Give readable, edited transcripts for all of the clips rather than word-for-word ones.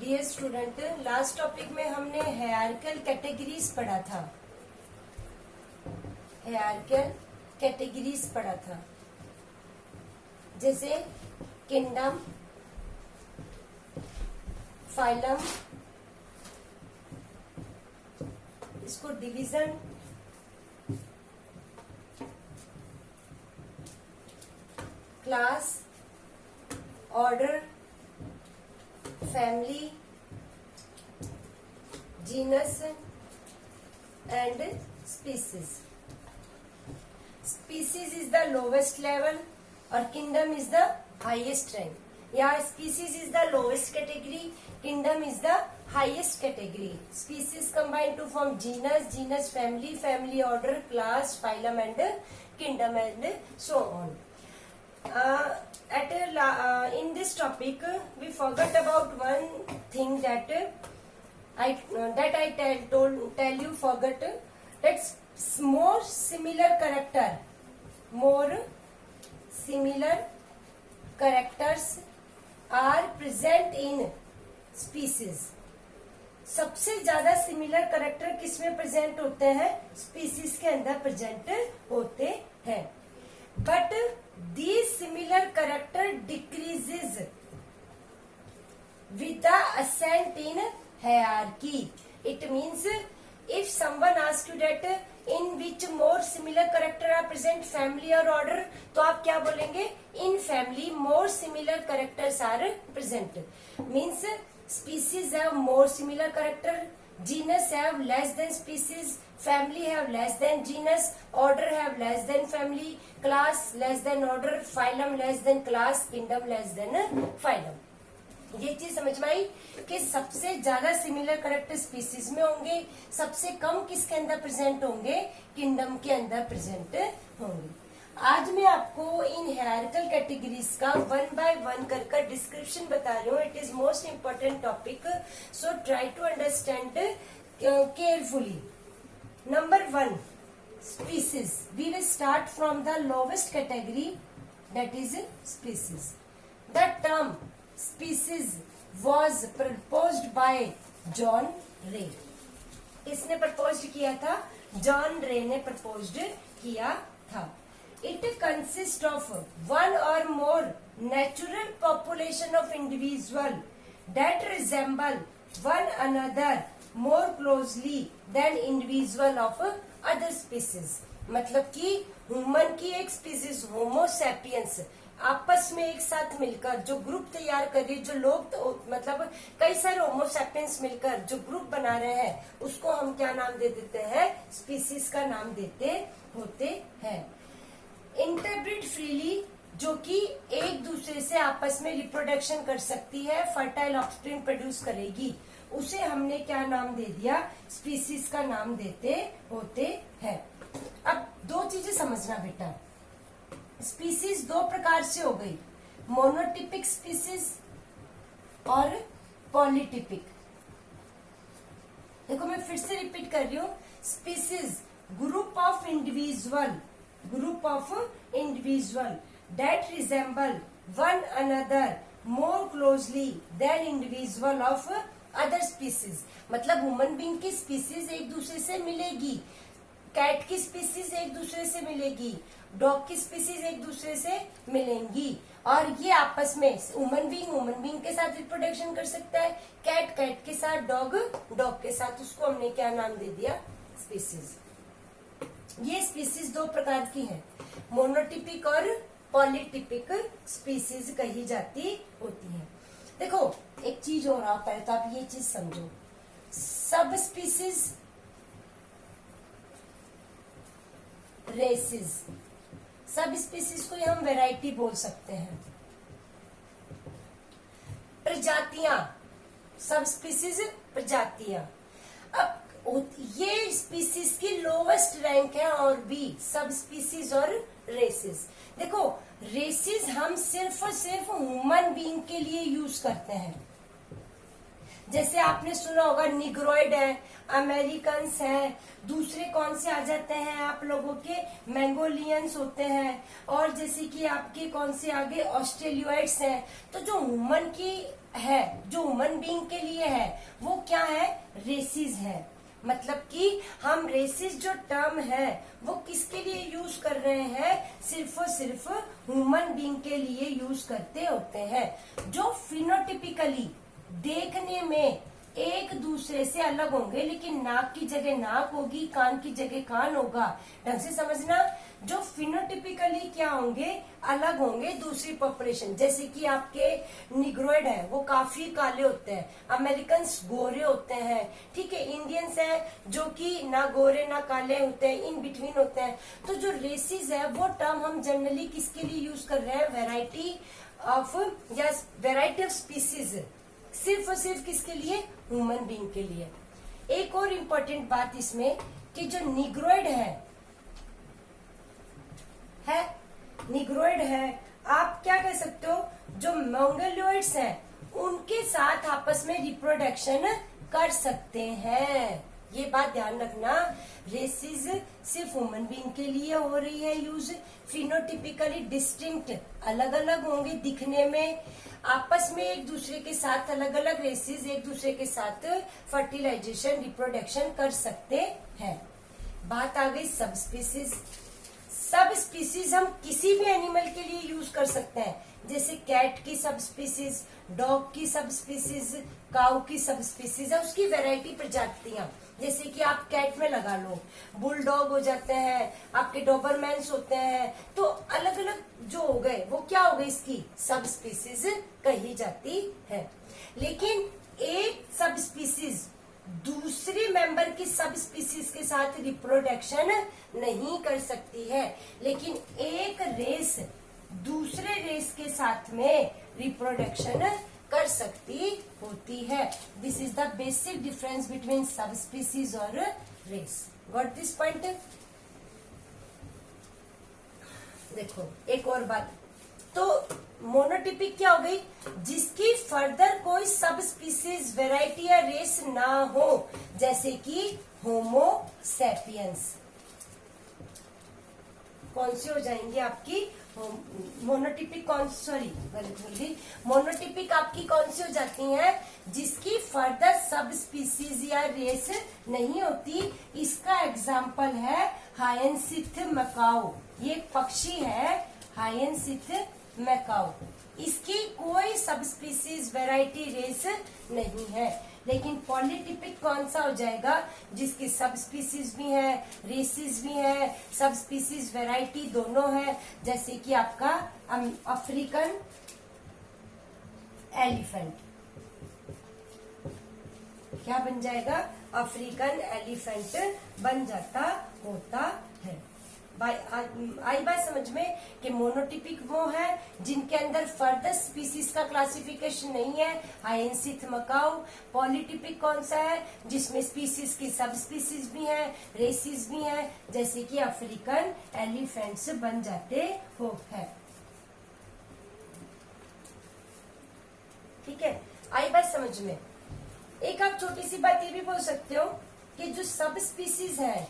Dear student, last topic में हमने hierarchical categories पढ़ा था। हायरार्किकल कैटेगरीज पढ़ा था, जैसे किंगडम, फाइलम, इसको division, class, order, family, genus and species. Species is the lowest level और kingdom is the highest rank. या species is the lowest category, kingdom is the highest category. Species combine to form genus, genus family, family order, class, phylum and kingdom and so on. In this topic, we forgot about one thing that I tell you forgot that more similar characters are present in species. सबसे ज्यादा similar character किसमें present होते हैं? Species के अंदर present होते हैं. But these similar character decreases with the ascent in hierarchy. It means if someone asks you that in which more similar character are present, family or order, तो आप क्या बोलेंगे? In family more similar characters are present. Means species have more similar character, genus have less than species, family have less than genus, order have less than family, class less than order, phylum less than class, kingdom less than phylum. ये चीज समझ में आई कि सबसे ज्यादा similar character species में होंगे, सबसे कम किसके अंदर प्रेजेंट होंगे? किंगडम के अंदर प्रेजेंट होंगे. आज मैं आपको इन हायरार्किकल कैटेगरीज का वन बाय वन कर डिस्क्रिप्शन बता रही हूँ. It is most important topic, so try to understand carefully. Number 1, species. We will start from the lowest category, that is species. The term species was proposed by John Ray. इसने propose किया था? John रे ने propose किया था. It consists of one or more natural population of individual that resemble one another more closely than individual of other species. मतलब कि human की एक स्पीसीज होमोसैपियंस आपस में एक साथ मिलकर जो ग्रुप तैयार कर रही है, जो लोग तो मतलब कई सारे होमोसैपियंस मिलकर जो ग्रुप बना रहे हैं, उसको हम क्या नाम दे देते हैं? स्पीसीज का नाम देते होते हैं. इंटरब्रीड फ्रीली, जो कि एक दूसरे से आपस में रिप्रोडक्शन कर सकती है, फर्टाइल ऑफस्प्रिंग प्रोड्यूस करेगी, उसे हमने क्या नाम दे दिया? स्पीसीज का नाम देते होते हैं. अब दो चीजें समझना बेटा. स्पीसीज दो प्रकार से हो गई, मोनोटिपिक स्पीसीज और पॉलीटिपिक. देखो मैं फिर से रिपीट कर रही हूँ. Species group of individual that resemble one another more closely than individual of other species. मतलब ह्यूमन बीइंग की स्पीसीज एक दूसरे से मिलेगी, कैट की स्पीसीज एक दूसरे से मिलेगी, डॉग की स्पीसीज एक दूसरे से मिलेंगी, और ये आपस में ह्यूमन बीइंग के साथ रिप्रोडक्शन कर सकता है, कैट के साथ, डॉग के साथ. उसको हमने क्या नाम दे दिया? स्पीसीज. ये स्पीसीज दो प्रकार की हैं, मोनोटिपिक और पॉलीटिपिक स्पीसीज कही जाती होती है. देखो एक चीज और आता है, तो आप ये चीज समझो. Sub species, races, sub species को हम वैरायटी बोल सकते हैं. प्रजातियां, सब स्पीसीज प्रजातियां. अब ये स्पीसीज की लोवेस्ट रैंक है, और भी सब स्पीसीज और रेसेस. देखो रेसेस हम सिर्फ और सिर्फ ह्यूमन बीइंग के लिए यूज करते हैं. जैसे आपने सुना होगा निग्रोइड है, अमेरिकन्स है, दूसरे कौन से आ जाते हैं आप लोगों के? मैंगोलियंस होते हैं, और जैसे कि आपके कौन से आगे ऑस्ट्रेलियोइड्स हैं. तो जो ह्यूमन की है जो ह्यूमन बीइंग के लिए है वो क्या है, रेसिस है। मतलब कि हम रेसिस जो टर्म है वो किसके लिए यूज कर रहे हैं, सिर्फ और सिर्फ ह्यूमन बीइंग के लिए यूज करते होते हैं, जो फिनोटिपिकली देखने में एक दूसरे से अलग होंगे, लेकिन नाक की जगह नाक होगी, कान की जगह कान होगा। ढंग से समझना, जो फिनोटिपिकली क्या होंगे, अलग होंगे दूसरी पॉपुलेशन। जैसे कि आपके निग्रोइड है वो काफी काले होते हैं, अमेरिकन गोरे होते हैं, ठीक है, इंडियंस है जो कि ना गोरे ना काले होते हैं, इन बिटवीन होते हैं। तो जो रेसिस है वो टर्म हम जनरली किसके लिए यूज कर रहे हैं, वेराइटी ऑफ या वेराइटी ऑफ स्पीसीज, सिर्फ और सिर्फ किसके लिए, ह्यूमन बीइंग के लिए। एक और इम्पोर्टेंट बात इसमें कि जो निग्रोइड है निग्रोइड है, आप क्या कह सकते हो, जो मंगोलियड्स हैं उनके साथ आपस में रिप्रोडक्शन कर सकते हैं। ये बात ध्यान रखना, रेसिस सिर्फ ह्यूमन बीइंग के लिए हो रही है यूज, फिनोटिपिकली डिस्टिंक्ट अलग अलग होंगे दिखने में, आपस में एक दूसरे के साथ अलग अलग रेसिस एक दूसरे के साथ फर्टिलाइजेशन रिप्रोडक्शन कर सकते हैं। बात आ गई सब स्पीसीज। सब स्पीसीज हम किसी भी एनिमल के लिए यूज कर सकते हैं, जैसे कैट की सब स्पीसीज, डॉग की सब स्पीसीज, काऊ की सब स्पीसीज है, उसकी वैरायटी प्रजातियां। जैसे कि आप कैट में लगा लो, बुलडॉग हो जाते हैं, आपके डोबरमैन्स होते हैं, तो अलग अलग जो हो गए वो क्या हो गई, इसकी सब स्पीसीज कही जाती है। लेकिन एक सब स्पीसीज दूसरे मेंबर की सब स्पीसीज के साथ रिप्रोडक्शन नहीं कर सकती है, लेकिन एक रेस दूसरे रेस के साथ में रिप्रोडक्शन कर सकती होती है। This is the basic difference between sub species और रेस। Got this point. देखो एक और बात, तो मोनोटिपिक क्या हो गई, जिसकी फर्दर कोई सब स्पीसीज वेराइटी या रेस ना हो, जैसे कि होमो सैपियंस। कौन सी हो जाएंगी आपकी मोनोटिपिक, कौन, सॉरी गलत बोल दी, मोनोटिपिक आपकी कौन सी हो जाती हैं, जिसकी फर्दर सब स्पीसीज या रेस नहीं होती। इसका एग्जाम्पल है हायेनसिथ मैकाऊ, ये पक्षी है हायेनसिथ मैकाऊ, इसकी कोई सब स्पीसीज वेराइटी रेस नहीं है। लेकिन पॉलीटिपिक कौन सा हो जाएगा, जिसकी सब स्पीसीज भी है, रेसिस भी है, सब स्पीसीज वेराइटी दोनों है, जैसे कि आपका अफ्रीकन एलिफेंट। क्या बन जाएगा, अफ्रीकन एलिफेंट बन जाता होता है। आई बात समझ में कि मोनोटिपिक वो है जिनके अंदर फर्दर स्पीसीज का क्लासिफिकेशन नहीं है, हायेनसिथ मैकाऊ। पॉलीटिपिक कौन सा है, जिसमें स्पीसीज की सब स्पीसीज भी है, रेसिस भी है, जैसे कि अफ्रीकन एलिफेंट्स बन जाते हो है। ठीक है, आई बात समझ में। एक आप छोटी सी बात ये भी बोल सकते हो कि जो सब स्पीसीज है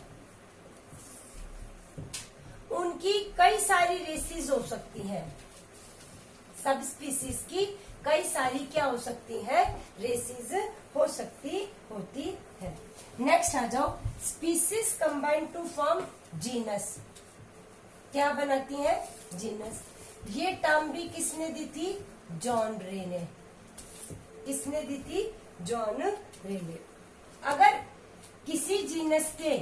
उनकी कई सारी रेसिस हो सकती हैं, सब स्पीसीज की कई सारी क्या हो सकती है, रेसिस हो सकती होती है। नेक्स्ट आ जाओ, species combine to form genus. क्या बनाती है, जीनस। ये टर्म भी किसने दी थी, जॉन रे ने। किसने दी थी, जॉन रे ने। अगर किसी जीनस के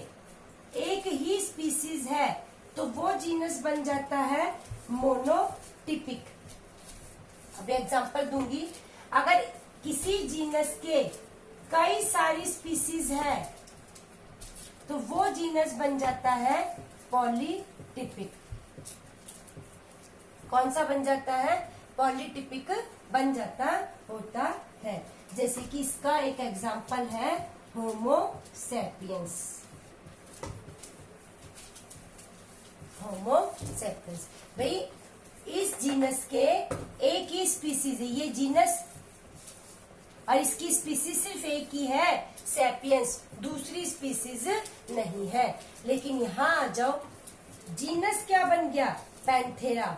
एक ही स्पीसीज है तो वो जीनस बन जाता है मोनोटिपिक। अब एग्जांपल दूंगी, अगर किसी जीनस के कई सारी स्पीसीज है तो वो जीनस बन जाता है पॉलीटिपिक। कौन सा बन जाता है, पॉलीटिपिक बन जाता होता है। जैसे कि इसका एक एग्जांपल है होमो सैपियंस। होमो सैपियंस भाई, इस जीनस के एक ही स्पीसीज है, ये जीनस, और इसकी स्पीसीज सिर्फ एक ही है, सैपियंस, दूसरी स्पीसीज नहीं है। लेकिन यहां आ जाओ, जीनस क्या बन गया, Panthera,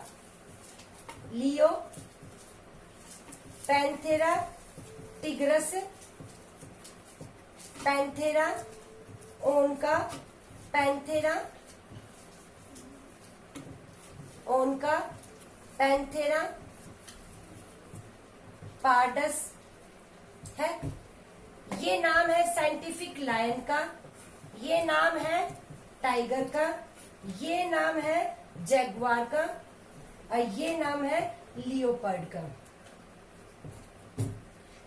leo Panthera tigris, Panthera onca, Panthera onca, Panthera pardus है। ये नाम है साइंटिफिक लायन का, ये नाम है टाइगर का, ये नाम है जैगवार का और ये नाम है लियोपर्ड का।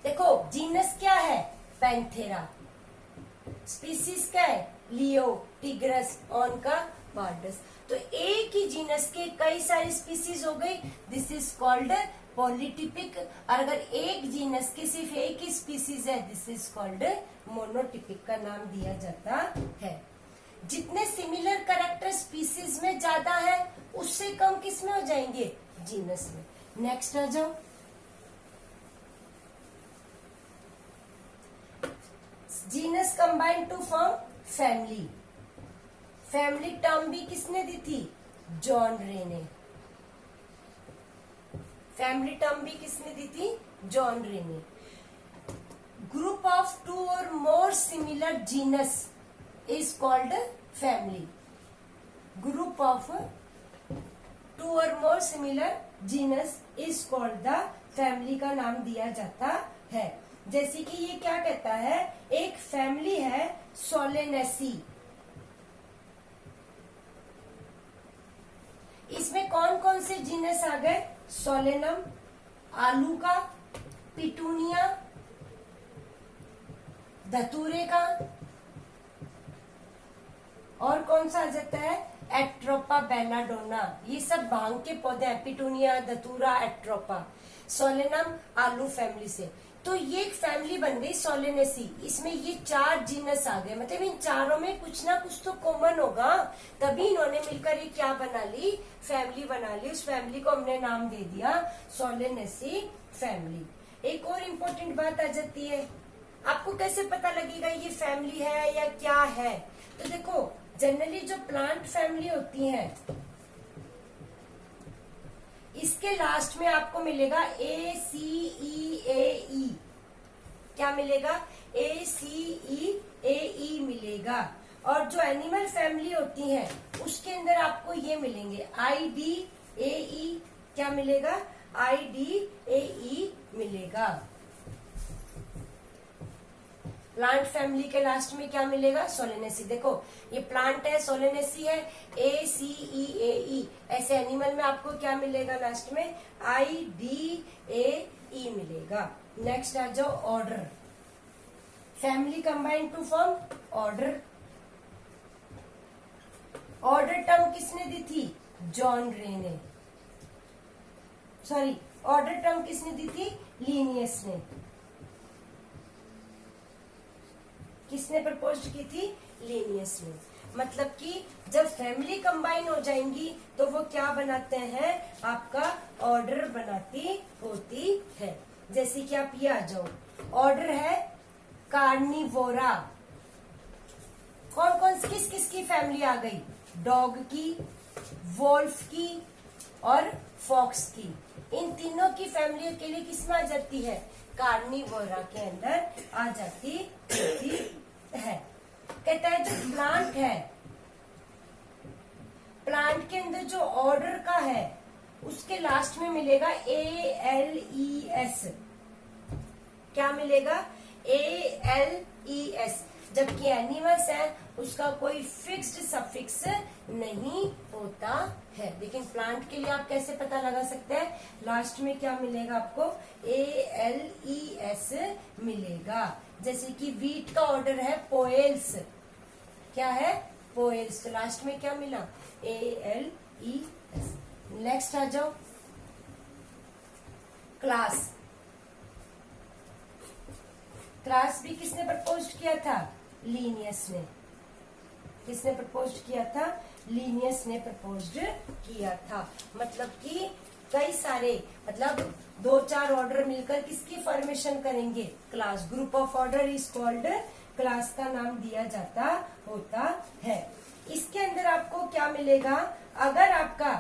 देखो जीनस क्या है, पैंथेरा, स्पीसीज क्या है, लियो, टिग्रस, ओनका, पार्डस। तो एक ही जीनस के कई सारी स्पीसीज हो गई, दिस इज कॉल्ड पॉलीटिपिक। और अगर एक जीनस की सिर्फ एक ही स्पीसीज है, दिस इज कॉल्ड मोनोटिपिक का नाम दिया जाता है। जितने सिमिलर कैरेक्टर स्पीसीज में ज्यादा है, उससे कम किस में हो जाएंगे, जीनस में। नेक्स्ट आ जाओ, genus combine to form family. Family term भी किसने दी थी, जॉन रे ने। फैमिली टर्म भी किसने दी थी, जॉन रे ने। ग्रुप ऑफ 2 और more similar genus is called family. Group of 2 और more similar genus is called the family का नाम दिया जाता है। जैसे कि ये क्या कहता है, एक फैमिली है सोलेनेसी, इसमें कौन कौन से जीनस आ गए, सोलेनम, आलू का, पिटूनिया, धतूरे का, और कौन सा आ जाता है, एट्रोपा बेलाडोना। ये सब भांग के पौधे हैं, पिटूनिया, धतूरा, एट्रोपा, सोलेनम, आलू फैमिली से। तो ये एक फैमिली बन गई सोलेनेसी। इसमें ये 4 जीनस आ गए, मतलब इन चारों में कुछ ना कुछ तो कॉमन होगा, तभी इन्होंने मिलकर ये क्या बना ली, फैमिली बना ली। उस फैमिली को हमने नाम दे दिया सोलेनेसी फैमिली। एक और इम्पोर्टेंट बात आ जाती है, आपको कैसे पता लगेगा ये फैमिली है या क्या है। तो देखो जनरली जो प्लांट फैमिली होती है, इसके लास्ट में आपको मिलेगा ACEAE। क्या मिलेगा, ACEAE मिलेगा। और जो एनिमल फैमिली होती है उसके अंदर आपको ये मिलेंगे IDAE। क्या मिलेगा, IDAE मिलेगा। प्लांट फैमिली के लास्ट में क्या मिलेगा, सोलेनेसी। देखो ये प्लांट है, सोलेनेसी है, ACEAE। ऐसे एनिमल में आपको क्या मिलेगा लास्ट में, IDAE मिलेगा। नेक्स्ट आ जाओ, order. Family combine to form order. Order term किसने दी थी, जॉन रे ने। सॉरी, ऑर्डर टर्म किसने दी थी, लीनियस ने। किसने प्रपोज की थी, लीनियस ने। मतलब कि जब फैमिली कंबाइन हो जाएंगी तो वो क्या बनाते हैं, आपका ऑर्डर बनाती होती है। जैसे कि आप ये आ जाओ, ऑर्डर है कार्निवोरा। कौन कौन किस किस की फैमिली आ गई, डॉग की, वोल्फ की और फॉक्स की। इन तीनों की फैमिली के लिए किसमें आ जाती है, कार्निवोरा के अंदर आ जाती है। कहता है जो प्लांट है, प्लांट के अंदर जो ऑर्डर का है उसके लास्ट में मिलेगा ALES। क्या मिलेगा, ALES। जबकि एनिमल्स है उसका कोई फिक्स्ड सफिक्स नहीं होता है। लेकिन प्लांट के लिए आप कैसे पता लगा सकते हैं, लास्ट में क्या मिलेगा आपको, ALES मिलेगा। जैसे कि वीट का ऑर्डर है पोएल्स। क्या है, पोएल्स। तो लास्ट में क्या मिला, ALES। नेक्स्ट आ जाओ, क्लास। क्लास भी किसने प्रपोज किया था, लीनियस ने। किसने प्रपोज किया था, लीनियस ने प्रपोज किया था। मतलब कि कई सारे, मतलब 2-4 ऑर्डर मिलकर किसकी फॉर्मेशन करेंगे, class. Group of order is called class का नाम दिया जाता होता है। इसके अंदर आपको क्या मिलेगा, अगर आपका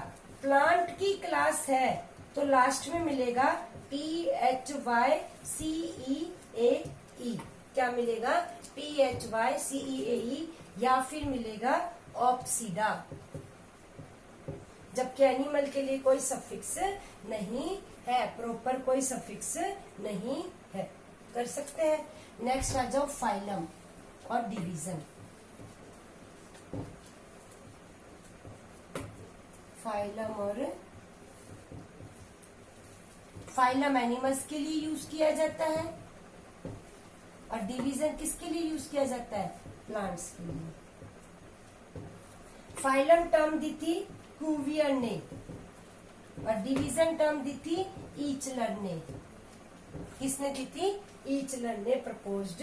प्लांट की क्लास है तो लास्ट में मिलेगा THYCEAE। क्या मिलेगा? THYCEAE, या फिर मिलेगा ऑप्सीडा, जबकि एनिमल के लिए कोई सफिक्स नहीं है, प्रॉपर कोई सफिक्स नहीं है। कर सकते हैं। नेक्स्ट आ जाओ फाइलम और डिवीजन। फाइलम एनिमल्स के लिए यूज किया जाता है और डिवीजन किसके लिए यूज किया जाता है? प्लांट्स के लिए। फाइलम टर्म दी थी कुवियर ने और डिवीजन टर्म दी थी ईचलर ने। किसने दी थी? ईचलर ने प्रपोज्ड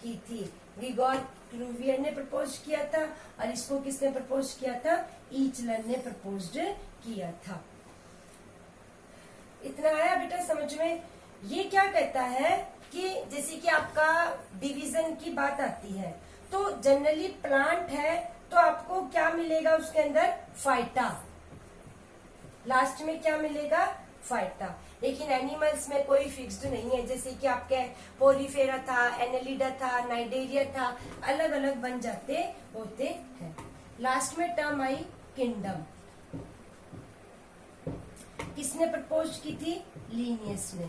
की थी। ग्रिगोर क्लूवियर ने प्रपोज किया था और इसको किसने प्रपोज किया था? ईचलर ने प्रपोज्ड किया था। इतना आया बेटा समझ में? ये क्या कहता है कि जैसे कि आपका डिवीजन की बात आती है तो जनरली प्लांट है तो आपको क्या मिलेगा उसके अंदर? फाइटा। लास्ट में क्या मिलेगा? फाइटा। लेकिन एनिमल्स में कोई फिक्स्ड नहीं है, जैसे कि आपके पोरीफेरा था, एनेलिडा था, नाइडेरिया था, अलग अलग बन जाते होते हैं। लास्ट में टर्म आई किंगडम। किसने प्रपोज की थी? लीनियस ने।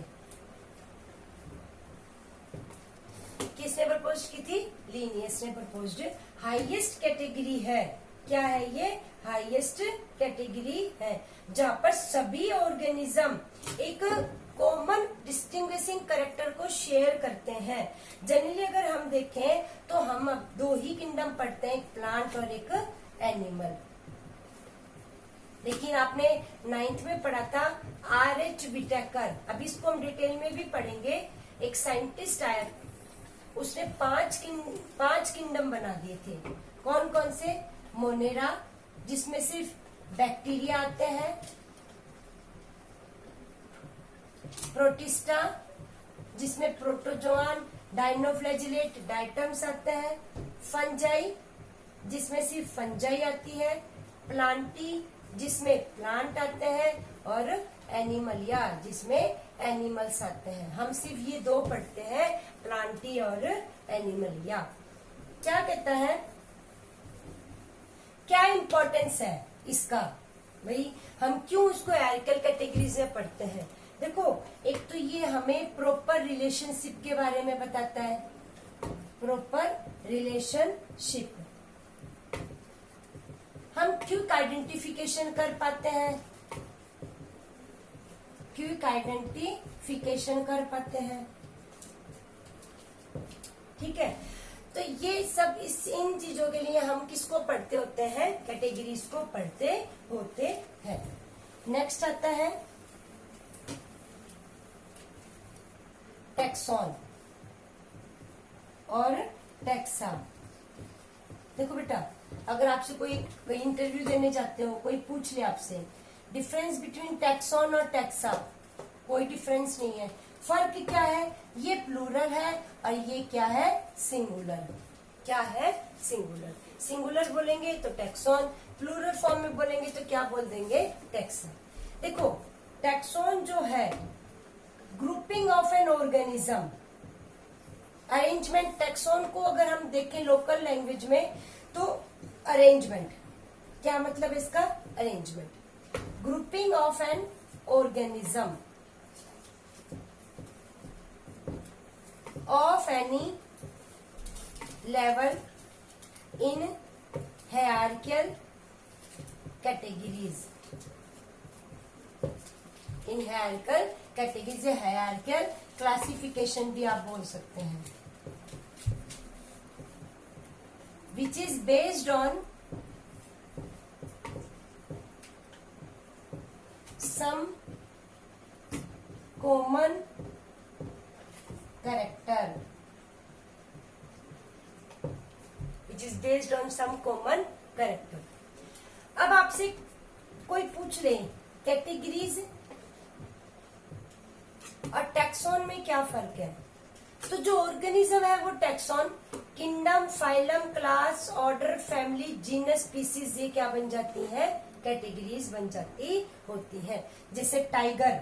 किसने प्रपोज की थी? लीनियस ने प्रपोज्ड। हाईएस्ट कैटेगरी है। क्या है ये? हाईएस्ट कैटेगरी है जहां पर सभी ऑर्गेनिज्म एक कॉमन डिस्टिंग्विशिंग कैरेक्टर को शेयर करते हैं। जनरली अगर हम देखें तो हम अब दो ही किंगडम पढ़ते हैं, एक प्लांट और एक एनिमल। लेकिन आपने 9th में पढ़ा था R.H. विटेकर। अब इसको हम डिटेल में भी पढ़ेंगे। एक साइंटिस्ट आया, उसने पांच किंगडम बना दिए थे। कौन कौन से? मोनेरा, जिसमें सिर्फ बैक्टीरिया आते हैं, प्रोटिस्टा, जिसमें प्रोटोजोआन, डायनोफ्लैजिलेट, डाइटम्स आते हैं, फंजाई, जिसमें सिर्फ फंजाई आती है, प्लांटी, जिसमें प्लांट आते हैं, और एनिमलिया, जिसमें एनिमल्स आते हैं। हम सिर्फ ये दो पढ़ते हैं, प्लांटी और एनिमलिया। क्या कहता है? क्या इंपॉर्टेंस है इसका? भाई हम क्यों इसको हायरार्किकल कैटेगरीज में पढ़ते हैं? देखो, एक तो ये हमें प्रॉपर रिलेशनशिप के बारे में बताता है। प्रॉपर रिलेशनशिप हम क्विक आइडेंटिफिकेशन कर पाते हैं, क्विक आइडेंटिफिकेशन कर पाते हैं। ठीक है, तो ये सब इन चीजों के लिए हम किसको पढ़ते होते हैं? कैटेगरीज को पढ़ते होते हैं। नेक्स्ट आता है टैक्सॉन और टैक्सा। देखो बेटा, अगर आपसे कोई इंटरव्यू देने जाते हो, कोई पूछ ले आपसे डिफरेंस बिटवीन टैक्सॉन और टैक्सा, कोई डिफरेंस नहीं है। फर्क क्या है? ये प्लूरल है और ये क्या है? सिंगुलर। क्या है? सिंगुलर। सिंगुलर बोलेंगे तो टैक्सॉन, प्लूरल फॉर्म में बोलेंगे तो क्या बोल देंगे? टैक्सा। देखो, टैक्सॉन जो है grouping of an organism, arrangement. Taxon को अगर हम देखें लोकल लैंग्वेज में तो अरेंजमेंट। क्या मतलब इसका? Arrangement. Grouping of an organism of any level in hierarchical categories। in hierarchical categories, hierarchical classification भी आप बोल सकते हैं, which is based on some common character, which is based on some common character। अब आपसे कोई पूछ ले कैटेगरीज और टैक्सॉन में क्या फर्क है, तो जो ऑर्गेनिज्म है वो taxon, kingdom, phylum, class, order, family, genus, species, ये क्या बन जाती है? कैटेगरीज बन जाती होती है। जैसे टाइगर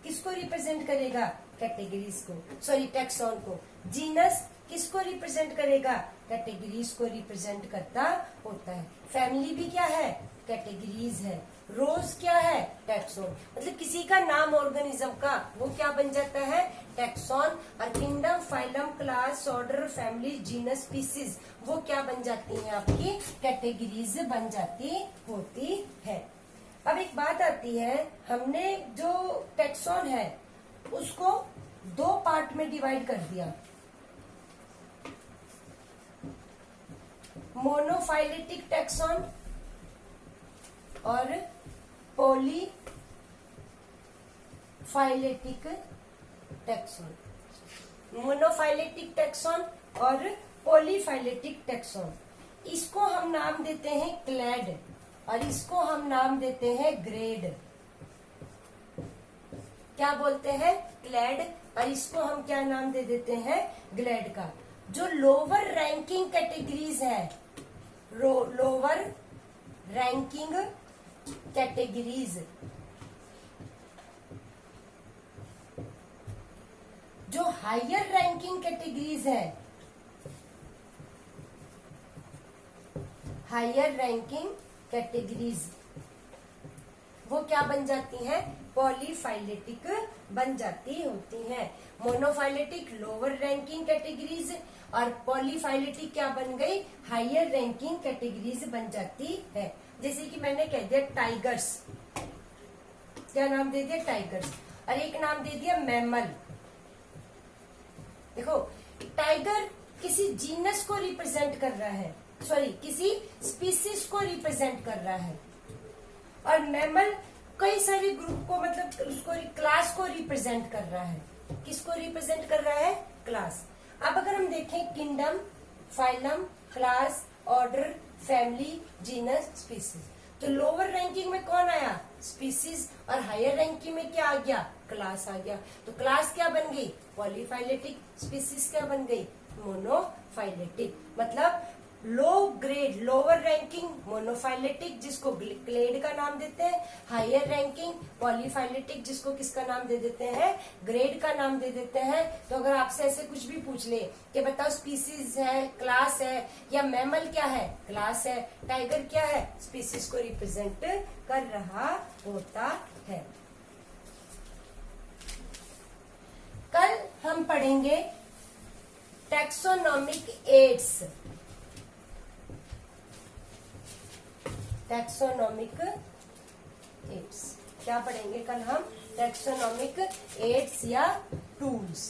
किसको रिप्रेजेंट करेगा? कैटेगरीज को, सॉरी टैक्सॉन को। जीनस किसको रिप्रेजेंट करेगा? कैटेगरीज को रिप्रेजेंट करता होता है। फैमिली भी क्या है? कैटेगरीज है। रोज क्या है? टैक्सॉन। मतलब किसी का नाम ऑर्गेनिज्म का वो क्या बन जाता है? टैक्सॉन। और kingdom, phylum, class, order, family, genus, species वो क्या बन जाती हैं? आपकी कैटेगरीज बन जाती होती है। अब एक बात आती है, हमने जो टैक्सॉन है उसको दो पार्ट में डिवाइड कर दिया, मोनोफाइलेटिक टैक्सॉन और पॉलीफाइलेटिक टैक्सॉन। मोनोफाइलेटिक टैक्सॉन और पॉलीफाइलेटिक टैक्सॉन, इसको हम नाम देते हैं क्लैड और इसको हम नाम देते हैं ग्रेड। क्या बोलते हैं? क्लैड। और इसको हम क्या नाम दे देते हैं? ग्रेड का। जो लोअर रैंकिंग कैटेगरीज है, लोअर रैंकिंग कैटेगरीज, जो हायर रैंकिंग कैटेगरीज है, हायर रैंकिंग कैटेगरीज वो क्या बन जाती हैं? पॉलीफाइलेटिक बन जाती होती हैं। मोनोफाइलेटिक लोअर रैंकिंग कैटेगरीज और पॉलीफाइलेटिक क्या बन गई? हायर रैंकिंग कैटेगरीज बन जाती है। जैसे कि मैंने कह दिया टाइगर्स, क्या नाम दे दिया? टाइगर्स। और एक नाम दे दिया मैमल। देखो टाइगर किसी जीनस को रिप्रेजेंट कर रहा है, सॉरी किसी स्पीसीज को रिप्रेजेंट कर रहा है, और मैमल कई सारे ग्रुप को, मतलब उसको क्लास को रिप्रेजेंट कर रहा है। किसको रिप्रेजेंट कर रहा है? क्लास। अब अगर हम देखें kingdom, phylum, class, order, family, genus, species, तो लोअर रैंकिंग में कौन आया? स्पीसीज। और हायर रैंकिंग में क्या आ गया? क्लास आ गया। तो क्लास क्या बन गई? पॉलीफाइलेटिक। स्पीसीज क्या बन गई? मोनोफाइलेटिक। मतलब low grade, lower ranking monophyletic जिसको क्लेड का नाम देते हैं, हायर रैंकिंग पॉलीफाइलेटिक जिसको किसका नाम दे देते हैं? ग्रेड का नाम दे देते हैं। तो अगर आपसे ऐसे कुछ भी पूछ ले कि बताओ स्पीसीज है, क्लास है, या मैमल क्या है? क्लास है। टाइगर क्या है? स्पीसीज को रिप्रेजेंट कर रहा होता है। कल हम पढ़ेंगे टैक्सोनॉमिक एड्स। टैक्सोनॉमिक एड्स क्या पढ़ेंगे कल हम? टैक्सोनॉमिक एड्स या टूल्स।